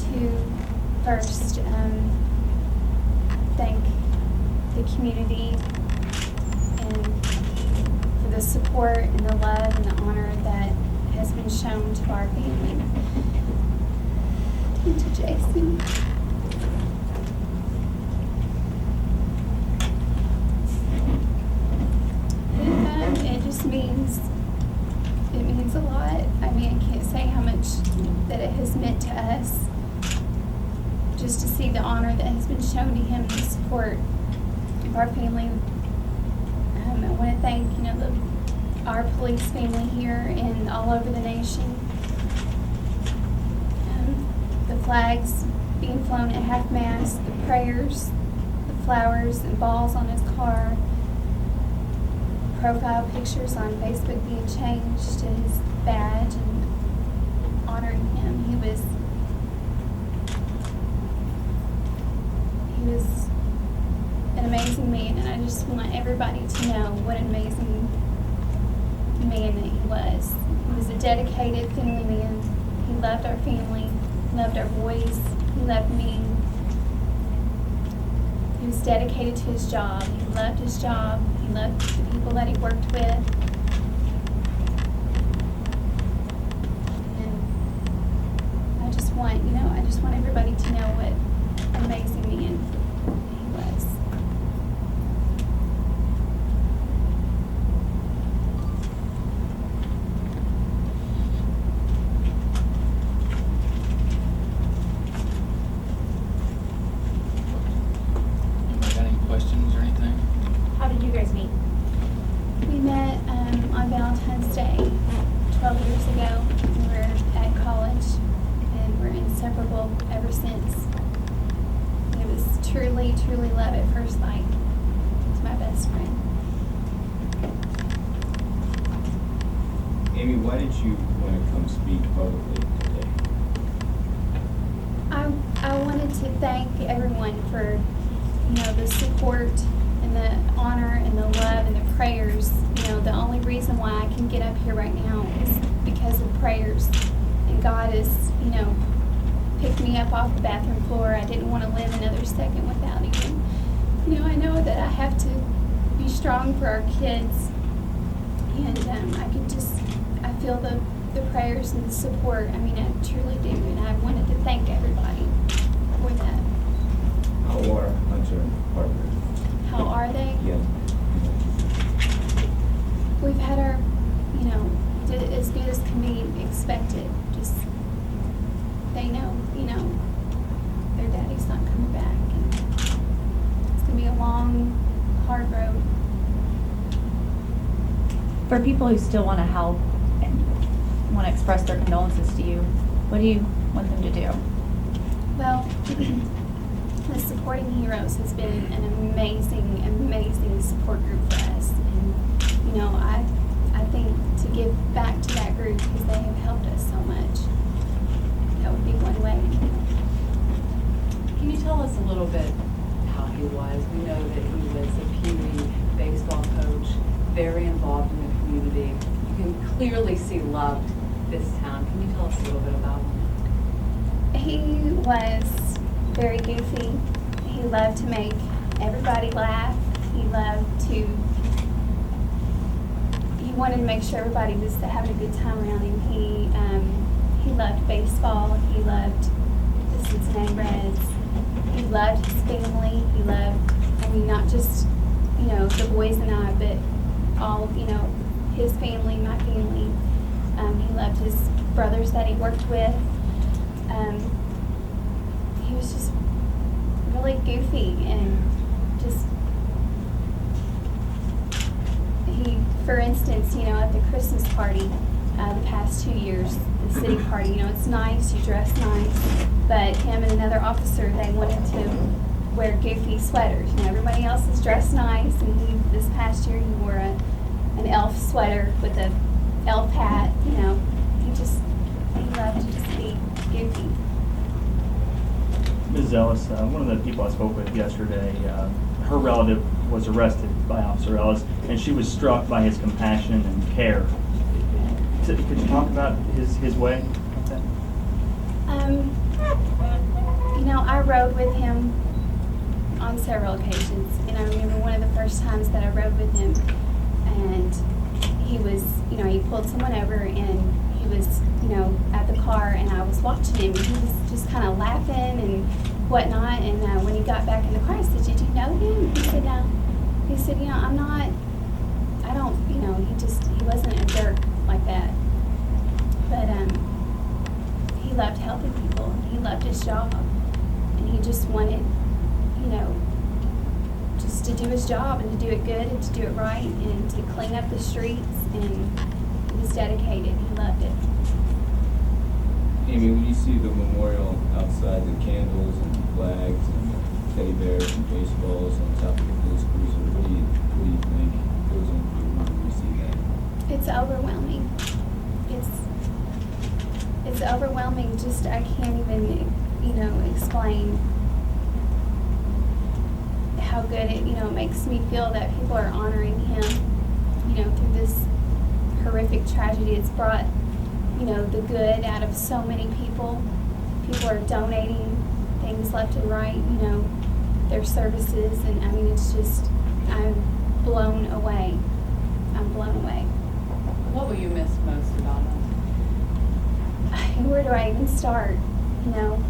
to first thank the community and for the support and the love and the honor that has been shown to our family. And to Jason. It just means a lot. I mean, I can't say how much that it has meant to us just to see the honor that has been shown to him and the support of our family. I want to thank, our police family here and all over the nation. The flags being flown at half-mast, the prayers, the flowers and balls on his car, profile pictures on Facebook being changed to his badge and honoring him. He was an amazing man, and I just want everybody to know what an amazing man that he was. He was a dedicated family man. He loved our family, loved our boys, he loved me. He was dedicated to his job. He loved his job. He loved the people that he worked with. And I just want everybody to know what an amazing man he was. Questions or anything? How did you guys meet? We met on Valentine's Day 12 years ago. We were at college and we're inseparable ever since. It was truly, truly love at first sight. He's my best friend. Amy, why did you want to come speak publicly today? I wanted to thank everyone for the support and the honor and the love and the prayers. The only reason why I can get up here right now is because of prayers. And God has, picked me up off the bathroom floor. I didn't want to live another second without Him. I know that I have to be strong for our kids. And I feel the prayers and the support. I mean, I truly do. And I wanted to thank everybody for that. How are Hunter and Parker? How are they? Yeah. We've had our, as good as can be expected. Just, they know, their daddy's not coming back. And it's going to be a long, hard road. For people who still want to help and want to express their condolences to you, what do you want them to do? Well, the Supporting Heroes has been an amazing, amazing support group for us. And, I think to give back to that group because they have helped us so much, that would be one way. Can you tell us a little bit how he was? We know that he was a Pee Wee baseball coach, very involved in the community. You can clearly see loved this town. Can you tell us a little bit about him? He was very goofy. He loved to make everybody laugh. He wanted to make sure everybody was having a good time around him. He loved baseball. He loved the Cincinnati Reds. He loved his family. He loved, not just, the boys and I, but all, his family, my family. He loved his brothers that he worked with. He was just really goofy and just, for instance, at the Christmas party, the past 2 years, the city party, it's nice, you dress nice, but him and another officer, they wanted to wear goofy sweaters. Everybody else is dressed nice, and this past year he wore an elf sweater with an elf hat. He loved to just be goofy. Ms. Ellis, one of the people I spoke with yesterday, her relative was arrested by Officer Ellis, and she was struck by his compassion and care. Could you talk about his way? You know, I rode with him on several occasions, and I remember one of the first times that I rode with him, and he was, you know, he pulled someone over, and he was, you know, at the car, and I was watching him, and he was just kind of laughing and whatnot, and when he got back in the car, I said, "Did you know him?" He said, "No." He said, "You know, I don't, you know, he wasn't a jerk like that." But he loved helping people, and he loved his job, and he just wanted, you know, just to do his job and to do it good and to do it right and to clean up the streets, and he was dedicated. He loved it. Amy, when you see the memorial outside, the candles and flags and teddy bears and baseballs on top of the police cruiser, what do you think goes on through your mind when you see that? It's overwhelming. It's overwhelming. Just I can't even, you know, explain how good it, you know, makes me feel that people are honoring him, you know, through this horrific tragedy. It's brought, you know, the good out of so many people. People are donating things left and right, you know, their services, and I mean, it's just, I'm blown away. I'm blown away. What will you miss most about him? Where do I even start? You know,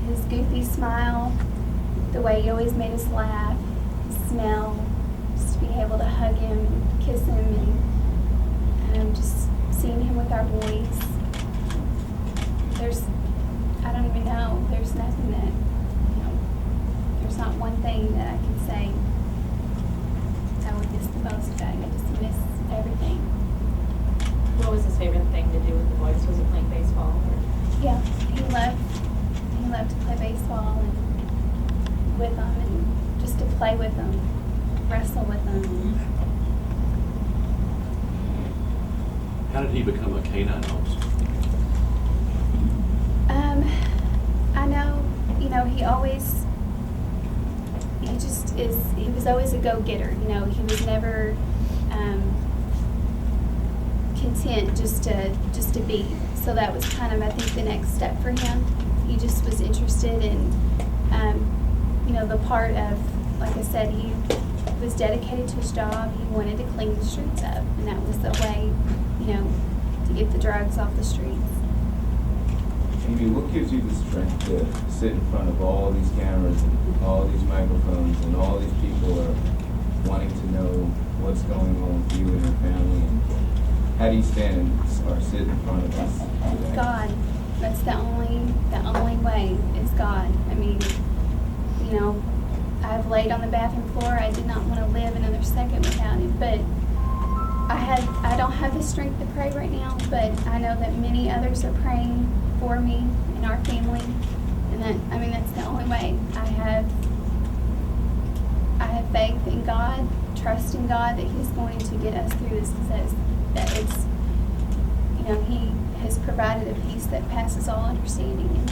his goofy smile, the way he always made us laugh, his smell, just to be able to hug him, kiss him, and just seeing him with our boys. I don't even know, there's nothing that, you know, there's not one thing that I can say I would miss the most about him. I just miss everything. What was his favorite thing to do with the boys? Was it playing baseball? Or? Yeah, he loved to play baseball and with them, and just to play with them, wrestle with them. How did he become a canine officer? I know, you know, he was always a go-getter, you know, he was never content just to be. So that was kind of, I think, the next step for him. He just was interested in, you know, the part of, like I said, he was dedicated to his job. He wanted to clean the streets up, and that was the way, you know, to get the drugs off the streets. Amy, what gives you the strength to sit in front of all these cameras and all these microphones and all these people are wanting to know what's going on with you and your family? And how do you stand or sit in front of us today? God. That's the only way is God. I mean, you know, I've laid on the bathroom floor. I did not want to live another second without Him. But I don't have the strength to pray right now, but I know that many others are praying for me and our family. And that's the only way. I have faith in God, trust in God that He's going to get us through this, because that it's, you know, He has provided a peace that passes all understanding, and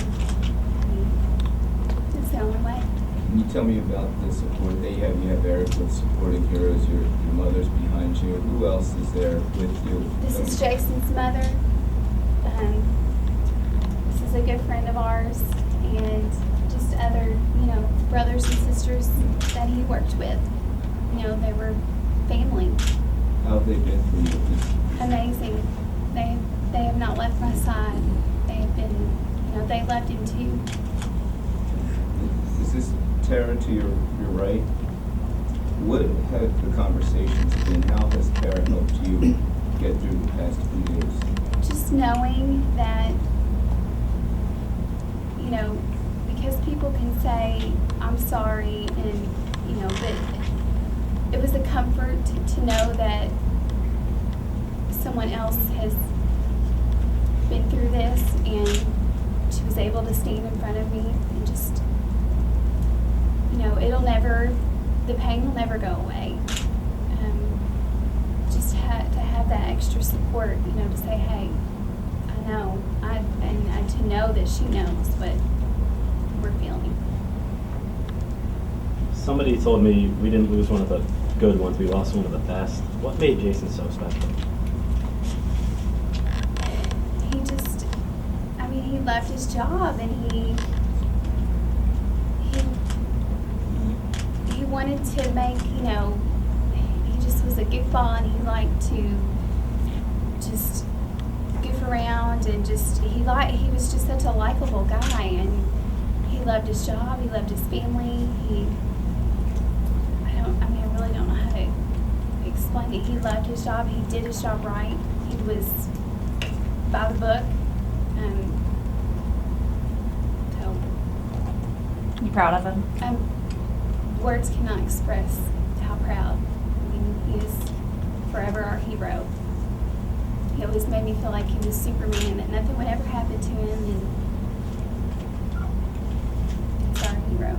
it's the only way. Can you tell me about the support that you have? You have Eric with Supporting Heroes, your mother's behind you. Who else is there with you? This is Jason's mother. This is a good friend of ours, and just other, you know, brothers and sisters that he worked with. You know, they were family. How have they been for you? Amazing. They have not left my side. They have been, you know, they loved him too. Is this Tara to your right? What have the conversations been? How has Tara helped you get through the past few days? Just knowing that, you know, because people can say, I'm sorry, and, you know, but it was a comfort to know that someone else has been through this, and she was able to stand in front of me and just, you know, the pain will never go away. Just to have that extra support, you know, to say, hey, I know, and to know that she knows what we're feeling. Somebody told me we didn't lose one of the good ones, we lost one of the best. What made Jason so special? He loved his job, and he wanted to make, he just was a goofball, and he liked to just goof around, and he was just such a likable guy, and he loved his job, he loved his family. I really don't know how to explain it. He loved his job, he did his job right, he was by the book. You proud of him? Words cannot express how proud. I mean, he is forever our hero. He always made me feel like he was Superman, that nothing would ever happen to him, and he's our hero.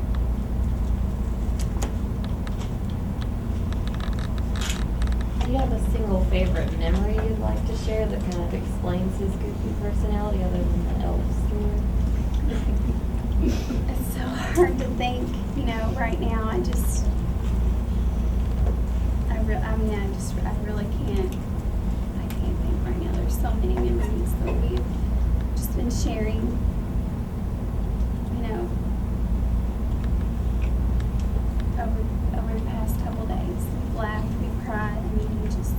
Do you have a single favorite memory you'd like to share that kind of explains his goofy personality other than the Ellis story? It's so hard to think, right now. I really can't. I can't think right now. There's so many memories that we've just been sharing. Over the past couple days, we've laughed, we've cried. I mean, I just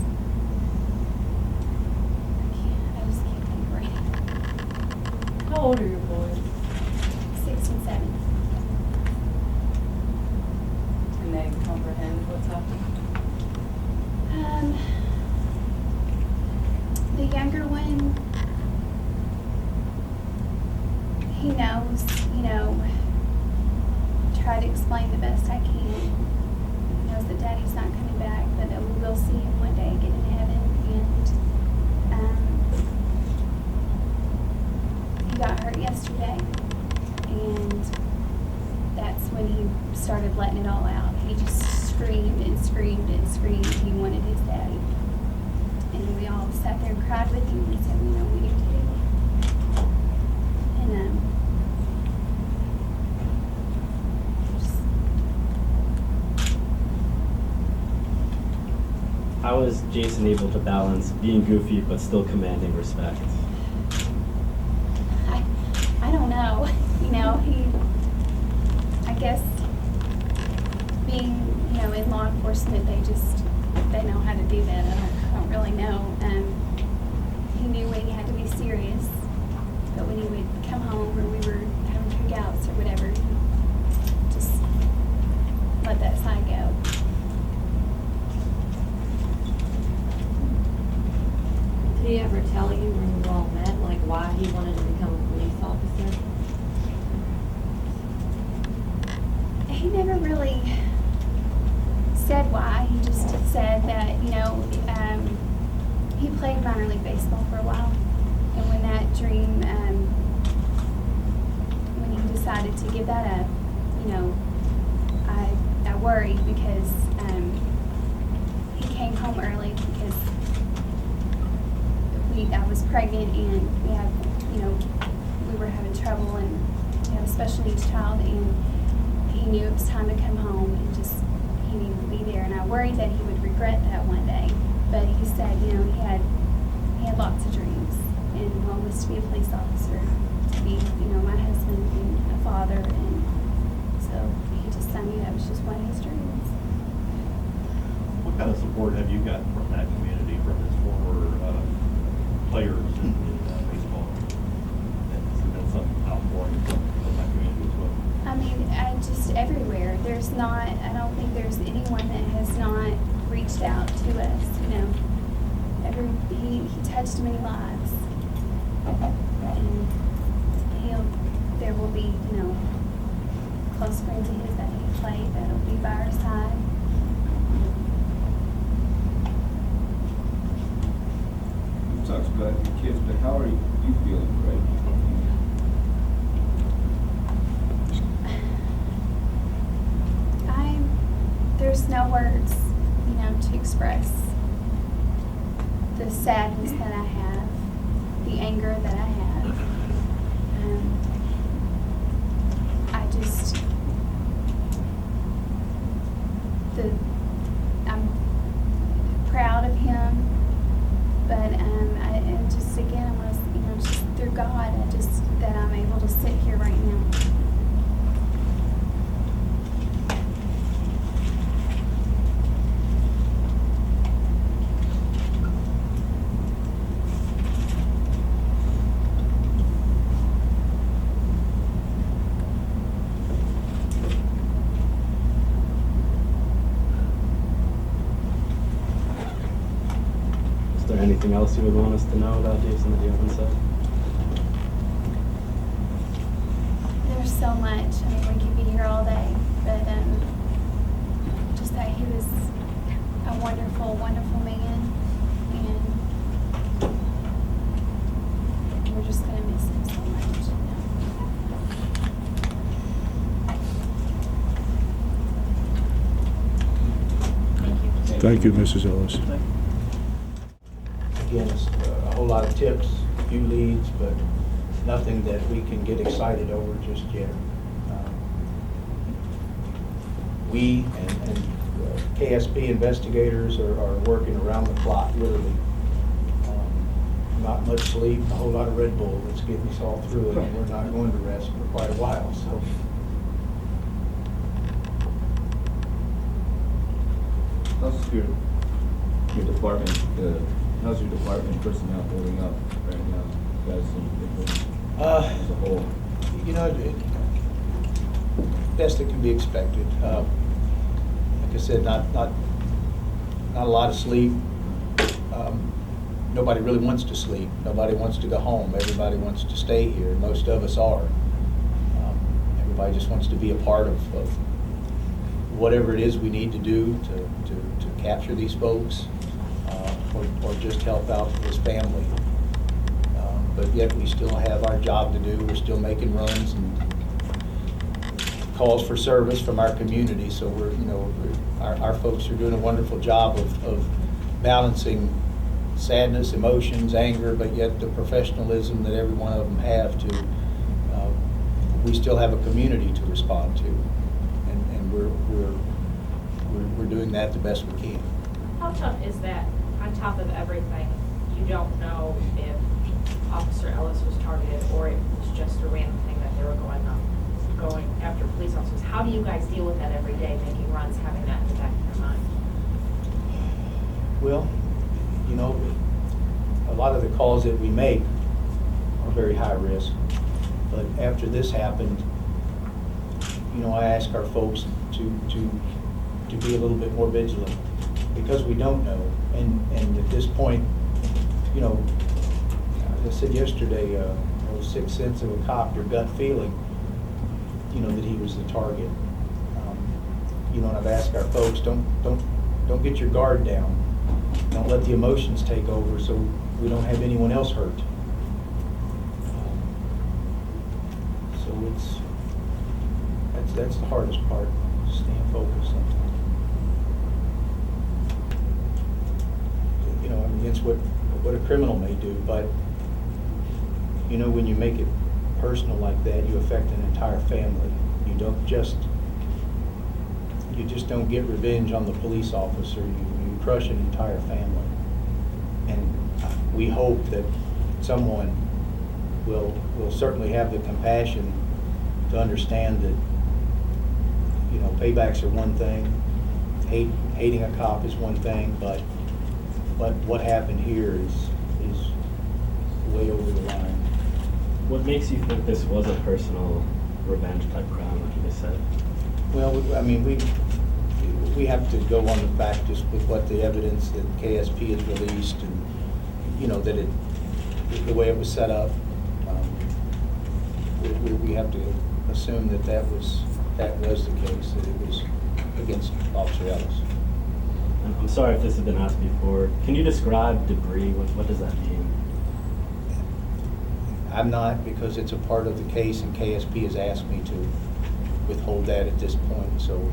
can't think right now. How old are your boys? 6 and 7. And they comprehend what's happening? The younger one, he knows, try to explain the best I can. He knows that Daddy's not coming back, but that we will see him one day again in heaven. And he got hurt yesterday, and that's when he started letting it all out. He just screamed and screamed and screamed. He wanted his daddy. And we all sat there and cried with him and said, we do too. And How is Jason able to balance being goofy but still commanding respect? I don't know. I guess being, in law enforcement, they know how to do that. I don't really know. He knew when he had to be serious, but when he would come home or we were having cookouts or whatever, he just let that side go. Did he ever tell you when you all met, like why he wanted to become a police officer? He never really said why. He just said that, he played minor league baseball for a while. And when that dream, when he decided to give that up, I worried because he came home early because I was pregnant and we were having trouble, and we had a special needs child, and he knew it was time to come home and he needed to be there. And I worried that he would regret that one day. But he said, he had lots of dreams, and one was to be a police officer, to be, my husband and a father, and so I knew that was just one of his dreams. What kind of support have you gotten from that community, from his former players in baseball? Has there been some outpouring from that community as well? I mean, just everywhere. I don't think there's anyone that has not reached out to us, he touched many lives. And there will be, close friends of his that he played that'll be by our side. You talked about your kids, but how are you feeling right now? There's no words, to express the sadness that I have, the anger that I have. I'm proud of him, but I just again, I want to, just through God, that anything else you would want us to know about Jason that you haven't said? There's so much. I mean, we could be here all day, but just that he was a wonderful, wonderful man, and we're just gonna miss him so much. Thank you, Mrs. Ellis. Again, it's a whole lot of tips, a few leads, but nothing that we can get excited over just yet. We and KSP investigators are working around the clock, literally. Not much sleep, a whole lot of Red Bull that's getting us all through it, and we're not going to rest for quite a while, so. How's your department, how's your department personnel holding up right now? You guys as a whole? You know, best that can be expected. Like I said, not a lot of sleep. Nobody really wants to sleep. Nobody wants to go home. Everybody wants to stay here. Most of us are. Everybody just wants to be a part of whatever it is we need to do to capture these folks, or just help out this family. But yet we still have our job to do. We're still making runs and calls for service from our community. So our folks are doing a wonderful job of balancing sadness, emotions, anger, but yet the professionalism that every one of them have to. We still have a community to respond to, and we're doing that the best we can. How tough is that? On top of everything, you don't know if Officer Ellis was targeted or it was just a random thing that they were going after police officers. How do you guys deal with that every day, making runs, having that in the back of your mind? Well, you know, a lot of the calls that we make are very high risk. But after this happened, you know, I ask our folks to be a little bit more vigilant, because we don't know. And at this point, you know, as I said yesterday, sixth sense of a cop, your gut feeling, you know, that he was the target. You know, and I've asked our folks, don't get your guard down. Don't let the emotions take over, so we don't have anyone else hurt. So that's the hardest part, staying focused sometimes. You know, I mean, it's what a criminal may do, but you know, when you make it personal like that, you affect an entire family. You just don't get revenge on the police officer. You crush an entire family. And we hope that someone will certainly have the compassion to understand that, you know, paybacks are one thing, hating a cop is one thing, but what happened here is way over the line. What makes you think this was a personal revenge type crime, like you just said? Well, I mean, we have to go on the back just with what the evidence that KSP has released, and you know that the way it was set up. We have to assume that was the case, that it was against Officer Ellis. I'm sorry if this has been asked before. Can you describe debris? What does that mean? I'm not, because it's a part of the case, and KSP has asked me to withhold that at this point. So,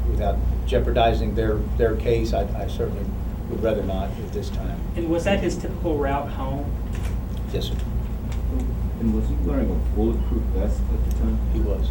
without jeopardizing their case, I certainly would rather not at this time. And was that his typical route home? Yes, sir. And was he wearing a bulletproof vest at the time? He was.